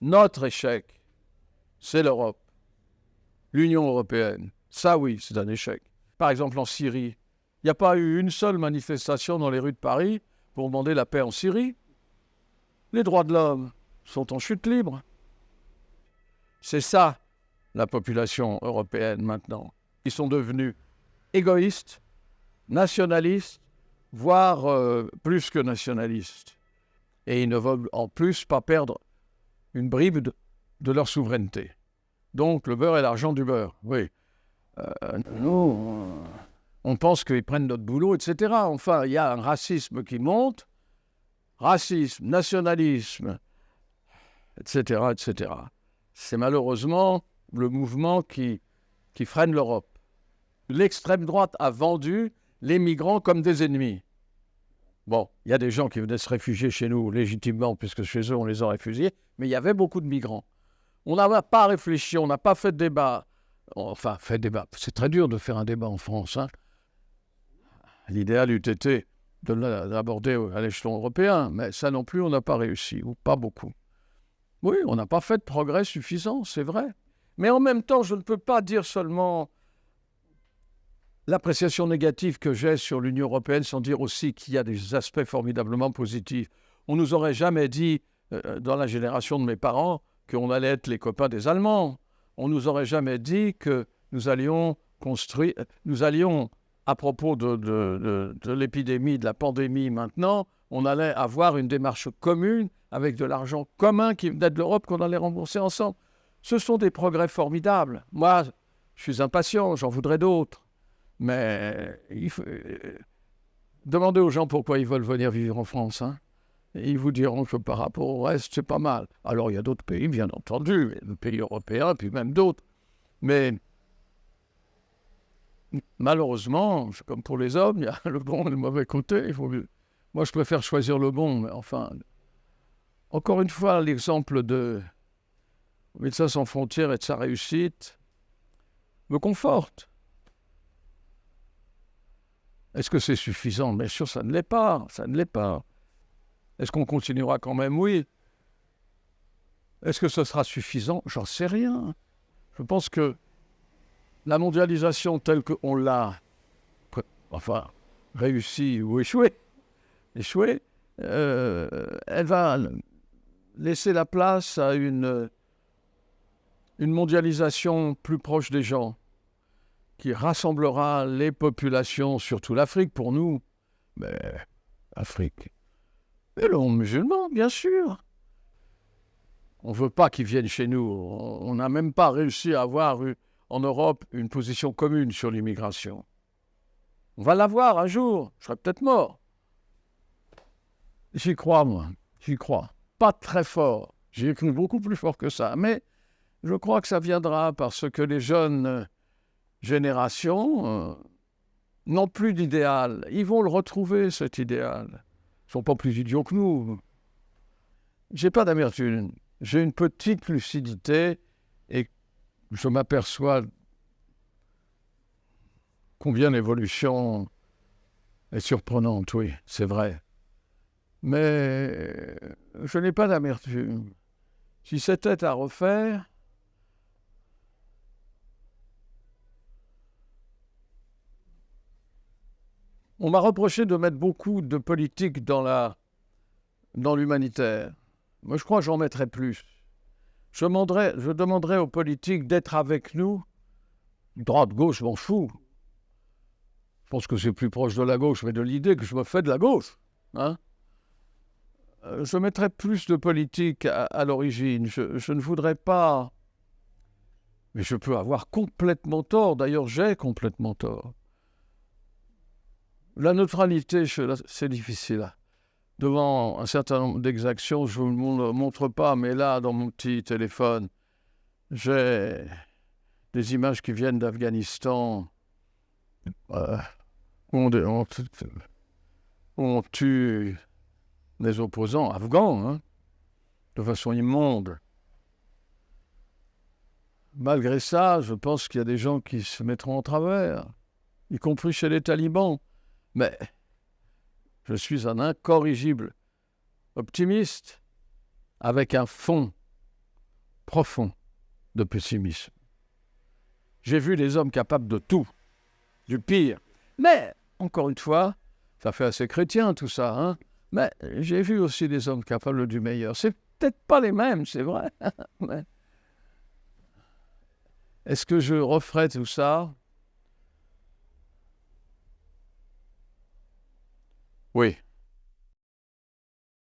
Notre échec, c'est l'Europe, l'Union européenne. Ça, oui, c'est un échec. Par exemple, en Syrie, il n'y a pas eu une seule manifestation dans les rues de Paris pour demander la paix en Syrie. Les droits de l'homme sont en chute libre. C'est ça, la population européenne maintenant. Ils sont devenus égoïstes, nationalistes, voire plus que nationalistes. Et ils ne veulent en plus pas perdre une bribe de leur souveraineté. Donc le beurre et l'argent du beurre, oui. Nous, on pense qu'ils prennent notre boulot, etc. Enfin, il y a un racisme qui monte, racisme, nationalisme, etc., etc. C'est malheureusement le mouvement qui freine l'Europe. L'extrême droite a vendu les migrants comme des ennemis. Bon, il y a des gens qui venaient se réfugier chez nous légitimement, puisque chez eux, on les a réfugiés, mais il y avait beaucoup de migrants. On n'a pas réfléchi, on n'a pas fait de débat. Enfin, fait débat. C'est très dur de faire un débat en France. Hein. L'idéal eût été de l'aborder à l'échelon européen, mais ça non plus, on n'a pas réussi, ou pas beaucoup. Oui, on n'a pas fait de progrès suffisant, c'est vrai. Mais en même temps, je ne peux pas dire seulement l'appréciation négative que j'ai sur l'Union européenne sans dire aussi qu'il y a des aspects formidablement positifs. On ne nous aurait jamais dit, dans la génération de mes parents, qu'on allait être les copains des Allemands. On ne nous aurait jamais dit que nous allions construire, à propos de l'épidémie, de la pandémie maintenant, on allait avoir une démarche commune avec de l'argent commun qui venait de l'Europe qu'on allait rembourser ensemble. Ce sont des progrès formidables. Moi, je suis impatient, j'en voudrais d'autres. Mais il faut demander aux gens pourquoi ils veulent venir vivre en France. Hein. Et ils vous diront que par rapport au reste, c'est pas mal. Alors, il y a d'autres pays, bien entendu, le pays européen, puis même d'autres. Mais malheureusement, c'est comme pour les hommes, il y a le bon et le mauvais côté. Moi, je préfère choisir le bon, mais enfin... Encore une fois, l'exemple de Médecins sans frontières et de sa réussite me conforte. Est-ce que c'est suffisant? Bien sûr, ça ne l'est pas. Ça ne l'est pas. Est-ce qu'on continuera quand même? Oui. Est-ce que ce sera suffisant? J'en sais rien. Je pense que la mondialisation telle qu'on l'a, réussi ou échoué, elle va laisser la place à une mondialisation plus proche des gens, qui rassemblera les populations, surtout l'Afrique pour nous. Mais l'Afrique. Et le monde musulman, bien sûr. On ne veut pas qu'ils viennent chez nous. On n'a même pas réussi à avoir en Europe une position commune sur l'immigration. On va l'avoir un jour. Je serai peut-être mort. J'y crois, moi. J'y crois. Pas très fort. J'y ai cru beaucoup plus fort que ça. Mais je crois que ça viendra parce que les jeunes générations n'ont plus d'idéal. Ils vont le retrouver, cet idéal. Ils ne sont pas plus idiots que nous. J'ai pas d'amertume. J'ai une petite lucidité et je m'aperçois combien l'évolution est surprenante, oui, c'est vrai. Mais je n'ai pas d'amertume. Si c'était à refaire, on m'a reproché de mettre beaucoup de politique dans l'humanitaire. Moi, je crois que j'en mettrais plus. Je demanderais aux politiques d'être avec nous. Droite, gauche, je m'en fous. Je pense que c'est plus proche de la gauche, mais de l'idée que je me fais de la gauche. Hein? Je mettrais plus de politique à l'origine. Je ne voudrais pas... Mais je peux avoir complètement tort. D'ailleurs, j'ai complètement tort. La neutralité, c'est difficile. Devant un certain nombre d'exactions, je ne vous le montre pas, mais là, dans mon petit téléphone, j'ai des images qui viennent d'Afghanistan où on tue des opposants afghans, hein, de façon immonde. Malgré ça, je pense qu'il y a des gens qui se mettront en travers, y compris chez les talibans. Mais je suis un incorrigible optimiste avec un fond profond de pessimisme. J'ai vu des hommes capables de tout, du pire. Mais, encore une fois, ça fait assez chrétien tout ça, hein? Mais j'ai vu aussi des hommes capables du meilleur. C'est peut-être pas les mêmes, c'est vrai. Mais est-ce que je referai tout ça? Oui.